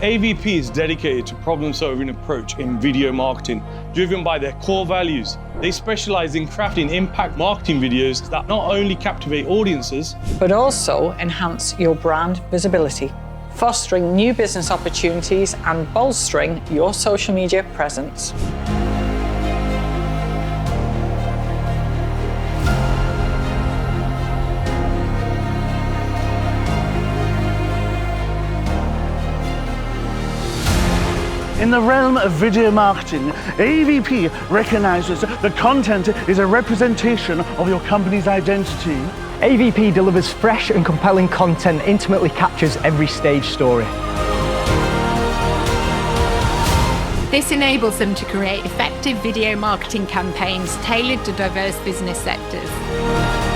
AVP is dedicated to problem-solving approach in video marketing, driven by their core values. They specialize in crafting impact marketing videos that not only captivate audiences, but also enhance your brand visibility, fostering new business opportunities and bolstering your social media presence. In the realm of video marketing, AVP recognizes that content is a representation of your company's identity. AVP delivers fresh and compelling content, intimately captures every stage story. This enables them to create effective video marketing campaigns tailored to diverse business sectors.